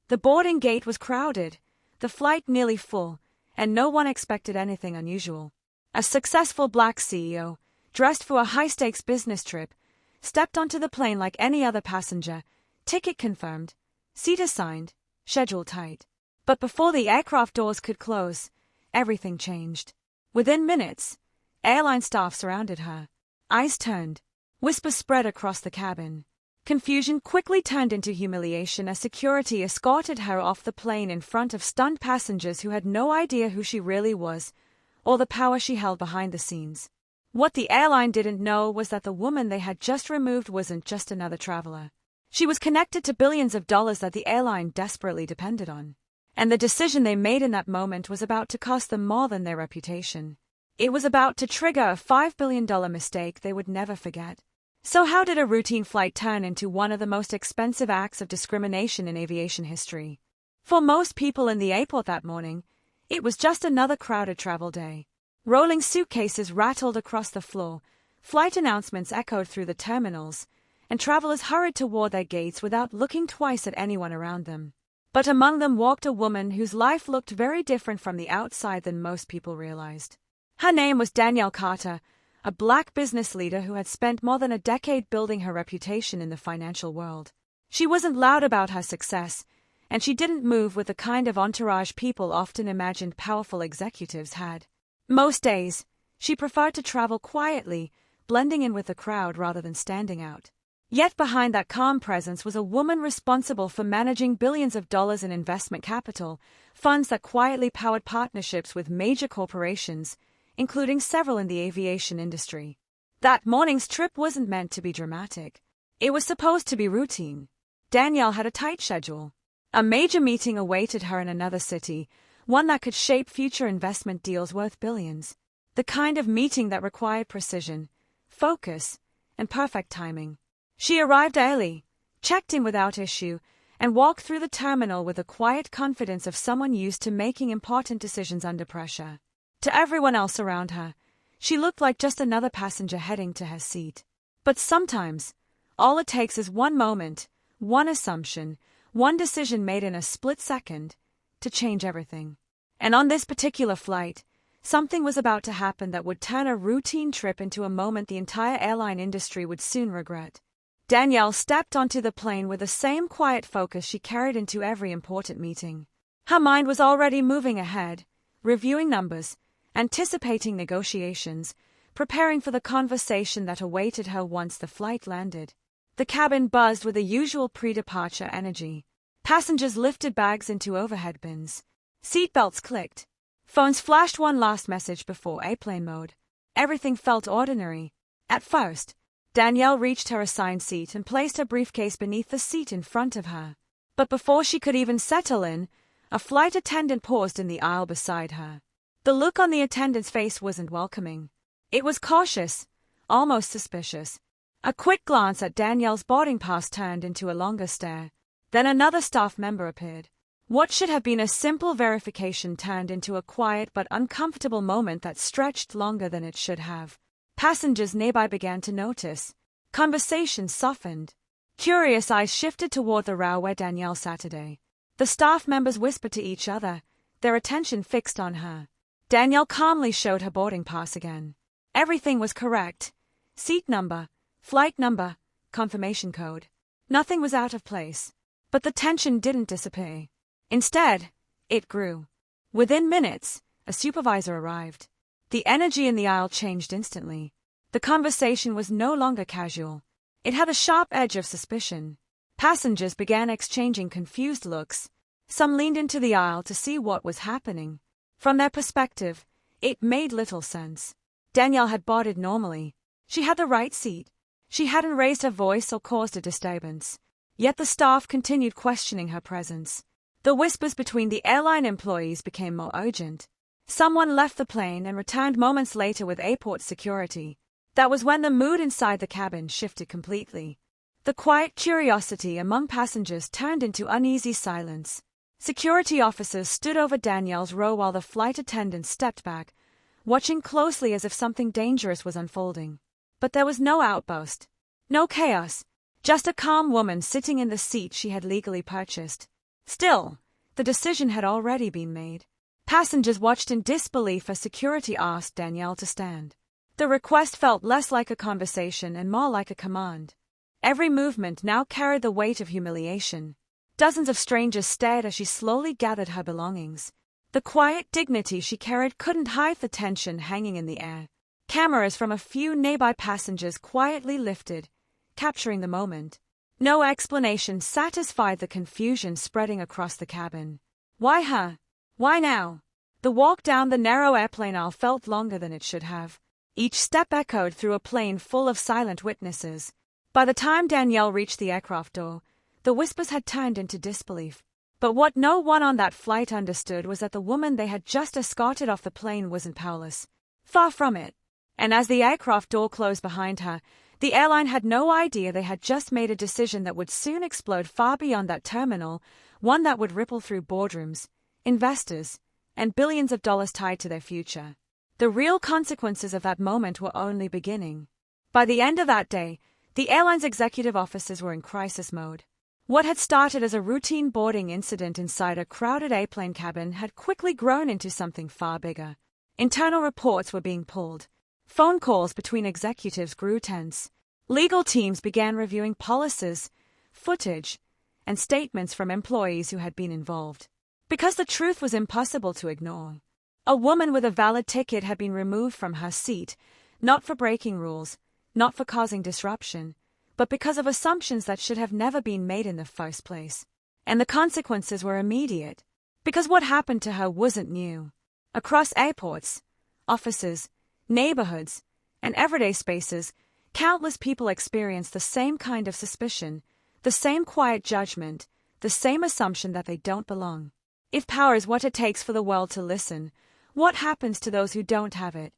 The boarding gate was crowded, the flight nearly full, and no one expected anything unusual. A successful black CEO, dressed for a high-stakes business trip, stepped onto the plane like any other passenger, ticket confirmed, seat assigned, schedule tight. But before the aircraft doors could close, everything changed. Within minutes, airline staff surrounded her. Eyes turned. Whispers spread across the cabin. Confusion quickly turned into humiliation as security escorted her off the plane in front of stunned passengers who had no idea who she really was or the power she held behind the scenes. What the airline didn't know was that the woman they had just removed wasn't just another traveler. She was connected to billions of dollars that the airline desperately depended on. And the decision they made in that moment was about to cost them more than their reputation. It was about to trigger a $5 billion mistake they would never forget. So how did a routine flight turn into one of the most expensive acts of discrimination in aviation history? For most people in the airport that morning, it was just another crowded travel day. Rolling suitcases rattled across the floor, flight announcements echoed through the terminals, and travelers hurried toward their gates without looking twice at anyone around them. But among them walked a woman whose life looked very different from the outside than most people realized. Her name was Danielle Carter, a black business leader who had spent more than a decade building her reputation in the financial world. She wasn't loud about her success, and she didn't move with the kind of entourage people often imagined powerful executives had. Most days, she preferred to travel quietly, blending in with the crowd rather than standing out. Yet behind that calm presence was a woman responsible for managing billions of dollars in investment capital, funds that quietly powered partnerships with major corporations, including several in the aviation industry. That morning's trip wasn't meant to be dramatic. It was supposed to be routine. Danielle had a tight schedule. A major meeting awaited her in another city, one that could shape future investment deals worth billions. The kind of meeting that required precision, focus, and perfect timing. She arrived early, checked in without issue, and walked through the terminal with the quiet confidence of someone used to making important decisions under pressure. To everyone else around her, she looked like just another passenger heading to her seat. But sometimes, all it takes is one moment, one assumption, one decision made in a split second, to change everything. And on this particular flight, something was about to happen that would turn a routine trip into a moment the entire airline industry would soon regret. Danielle stepped onto the plane with the same quiet focus she carried into every important meeting. Her mind was already moving ahead, reviewing numbers, anticipating negotiations, preparing for the conversation that awaited her once the flight landed. The cabin buzzed with the usual pre-departure energy. Passengers lifted bags into overhead bins. Seatbelts clicked. Phones flashed one last message before airplane mode. Everything felt ordinary. At first, Danielle reached her assigned seat and placed her briefcase beneath the seat in front of her. But before she could even settle in, a flight attendant paused in the aisle beside her. The look on the attendant's face wasn't welcoming. It was cautious, almost suspicious. A quick glance at Danielle's boarding pass turned into a longer stare. Then another staff member appeared. What should have been a simple verification turned into a quiet but uncomfortable moment that stretched longer than it should have. Passengers nearby began to notice. Conversation softened. Curious eyes shifted toward the row where Danielle sat today. The staff members whispered to each other, their attention fixed on her. Danielle calmly showed her boarding pass again. Everything was correct. Seat number, flight number, confirmation code. Nothing was out of place. But the tension didn't disappear. Instead, it grew. Within minutes, a supervisor arrived. The energy in the aisle changed instantly. The conversation was no longer casual. It had a sharp edge of suspicion. Passengers began exchanging confused looks. Some leaned into the aisle to see what was happening. From their perspective, it made little sense. Danielle had boarded normally. She had the right seat. She hadn't raised her voice or caused a disturbance. Yet the staff continued questioning her presence. The whispers between the airline employees became more urgent. Someone left the plane and returned moments later with airport security. That was when the mood inside the cabin shifted completely. The quiet curiosity among passengers turned into uneasy silence. Security officers stood over Danielle's row while the flight attendants stepped back, watching closely as if something dangerous was unfolding. But there was no outburst, no chaos, just a calm woman sitting in the seat she had legally purchased. Still, the decision had already been made. Passengers watched in disbelief as security asked Danielle to stand. The request felt less like a conversation and more like a command. Every movement now carried the weight of humiliation. Dozens of strangers stared as she slowly gathered her belongings. The quiet dignity she carried couldn't hide the tension hanging in the air. Cameras from a few nearby passengers quietly lifted, capturing the moment. No explanation satisfied the confusion spreading across the cabin. Why her? Why now? The walk down the narrow airplane aisle felt longer than it should have. Each step echoed through a plane full of silent witnesses. By the time Danielle reached the aircraft door, the whispers had turned into disbelief. But what no one on that flight understood was that the woman they had just escorted off the plane wasn't powerless. Far from it. And as the aircraft door closed behind her, the airline had no idea they had just made a decision that would soon explode far beyond that terminal, one that would ripple through boardrooms, investors, and billions of dollars tied to their future. The real consequences of that moment were only beginning. By the end of that day, the airline's executive officers were in crisis mode. What had started as a routine boarding incident inside a crowded airplane cabin had quickly grown into something far bigger. Internal reports were being pulled. Phone calls between executives grew tense. Legal teams began reviewing policies, footage, and statements from employees who had been involved. Because the truth was impossible to ignore. A woman with a valid ticket had been removed from her seat, not for breaking rules, not for causing disruption, but because of assumptions that should have never been made in the first place. And the consequences were immediate. Because what happened to her wasn't new. Across airports, offices, neighborhoods, and everyday spaces, countless people experienced the same kind of suspicion, the same quiet judgment, the same assumption that they don't belong. If power is what it takes for the world to listen, what happens to those who don't have it?